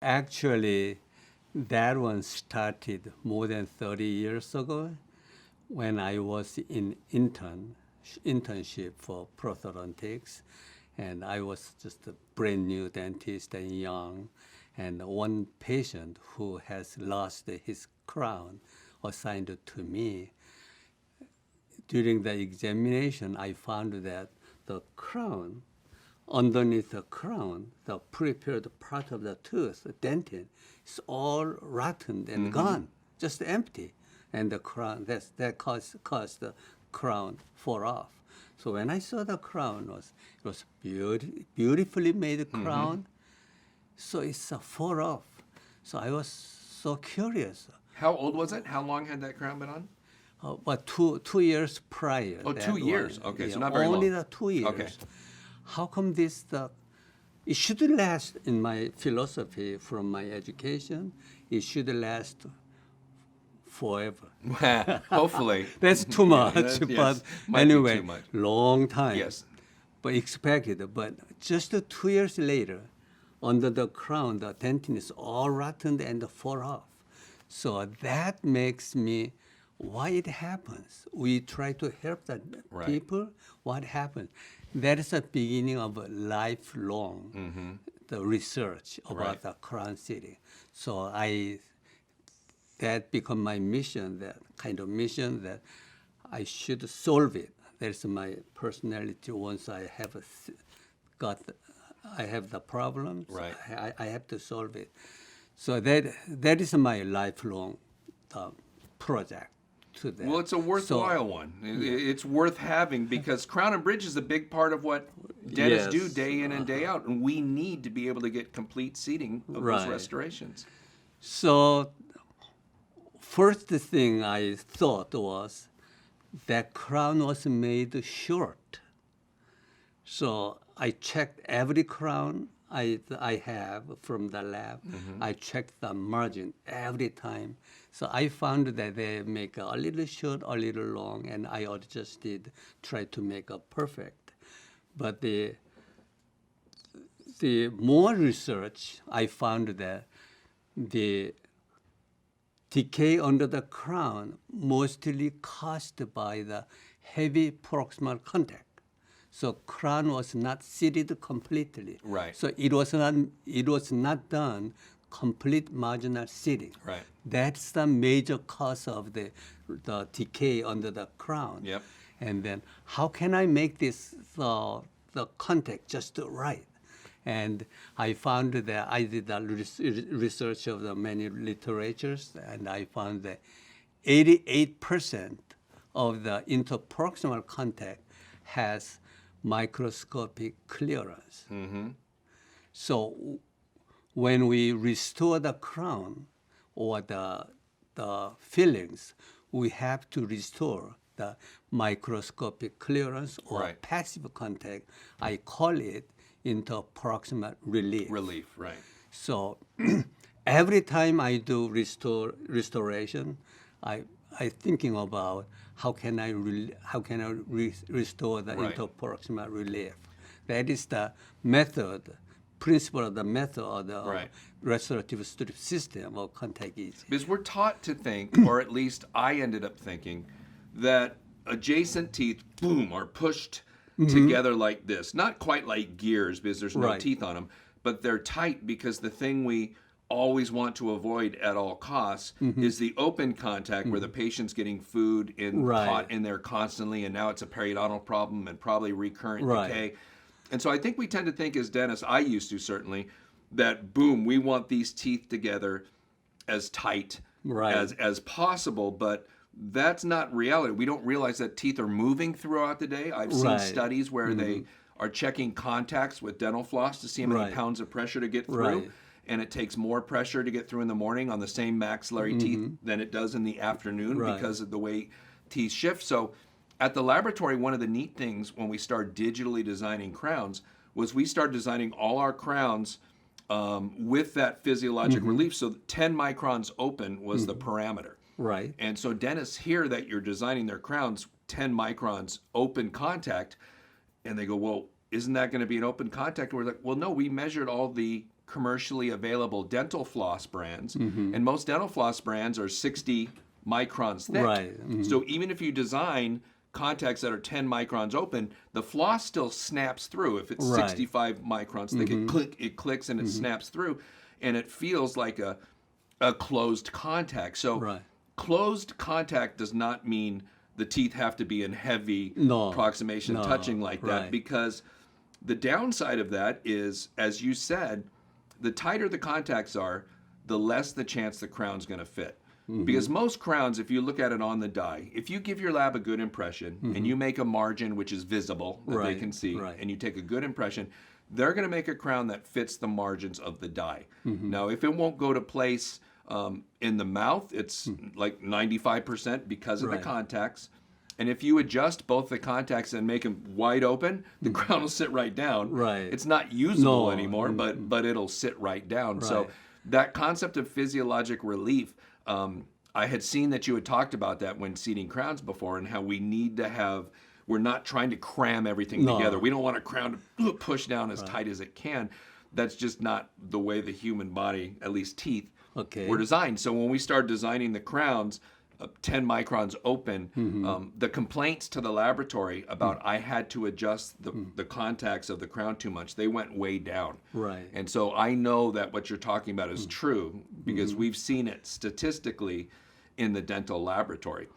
Actually, that one started more than 30 years ago when I was in internship for prosthodontics, and I was just a brand new dentist and young, and one patient who has lost his crown assigned to me. During the examination, I found that the crown, underneath the crown, the prepared part of the tooth, the dentin, is all rotten and gone, just empty. And the crown, that caused the crown fall off. So when I saw the crown, it was beautifully made crown, so it's a fall off. So I was so curious. How old was it? How long had that crown been on? But 2 years prior. Oh, 2 years. One. Okay, Yeah, so not very only long. the 2 years. Okay. How come it should last, in my philosophy from my education, it should last forever. Hopefully. That's too much, Yes, but might be anyway, too much. long time. Yes. But expected. But just 2 years later, under the crown, the dentin is all rotten and fall off. So that makes me, why it happens? We try to help the Right. people. What happens? That is the beginning of a lifelong the research about Right. the crown seating. So that become my mission, that kind of mission that I should solve it. That's my personality. Once I have I have the problems, Right. I have to solve it. So that is my lifelong project to that. Well, it's a worthwhile one. It's worth having because crown and bridge is a big part of what dentists do Yes. day in and day out. And we need to be able to get complete seating of Right. those restorations. So first thing I thought was that crown was made short. So I checked every crown I have from the lab. I checked the margin every time. So I found that they make a little short, a little long, and I adjusted, tried to make it perfect. But the more research, I found that the decay under the crown mostly caused by the heavy proximal contact. So crown was not seated completely. Right. So it was not done complete marginal seating. Right. That's the major cause of the decay under the crown. Yep. And then how can I make this the contact just right? And I found that I did the research of the many literatures, and I found that 88% of the interproximal contact has microscopic clearance. So when we restore the crown or the fillings, we have to restore the microscopic clearance or Right. passive contact. I call it interproximal relief. Relief, right. So every time I do restoration, I thinking about how can I restore the Right. interproximal relief. That is the method, principle of the method of the Right. restorative strip system of ContacEZ. Because we're taught to think, or at least I ended up thinking, that adjacent teeth, boom, are pushed together like this. Not quite like gears because there's no Right. teeth on them, but they're tight because the thing we always want to avoid at all costs is the open contact where the patient's getting food Right. caught in there constantly, and now it's a periodontal problem and probably recurrent Right. decay. And so I think we tend to think as dentists, I used to certainly, that boom, we want these teeth together as tight Right. as possible, but that's not reality. We don't realize that teeth are moving throughout the day. I've seen Right. studies where they are checking contacts with dental floss to see how many Right. pounds of pressure to get through. Right. And it takes more pressure to get through in the morning on the same maxillary teeth than it does in the afternoon Right. because of the way teeth shift. So at the laboratory, one of the neat things when we started digitally designing crowns was we started designing all our crowns with that physiologic relief. So 10 microns open was the parameter. Right. And so dentists hear that you're designing their crowns 10 microns open contact, and they go, well, isn't that going to be an open contact? And we're like, well, no, we measured all the commercially available dental floss brands, and most dental floss brands are 60 microns thick. Right. So even if you design contacts that are 10 microns open, the floss still snaps through. If it's Right. 65 microns thick, it clicks and it snaps through, and it feels like a closed contact. So Right. closed contact does not mean the teeth have to be in heavy No. approximation No. touching like that, Right. because the downside of that is, as you said, the tighter the contacts are, the less the chance the crown's going to fit. Because most crowns, if you look at it on the die, if you give your lab a good impression and you make a margin which is visible that they Right, can see, right. and you take a good impression, they're going to make a crown that fits the margins of the die. Now, if it won't go to place in the mouth, it's like 95% because of the Right. contacts. And if you adjust both the contacts and make them wide open, the crown will sit right down. Right. It's not usable No. anymore, but it'll sit right down. So Right. that concept of physiologic relief, I had seen that you had talked about that when seating crowns before, and how we need to have, we're not trying to cram everything No. together. We don't want a crown to push down as tight as it can. That's just not the way the human body, at least teeth, Okay. were designed. So when we started designing the crowns, 10 microns open, the complaints to the laboratory about I had to adjust the contacts of the crown too much, they went way down. Right. And so I know that what you're talking about is true, because we've seen it statistically in the dental laboratory.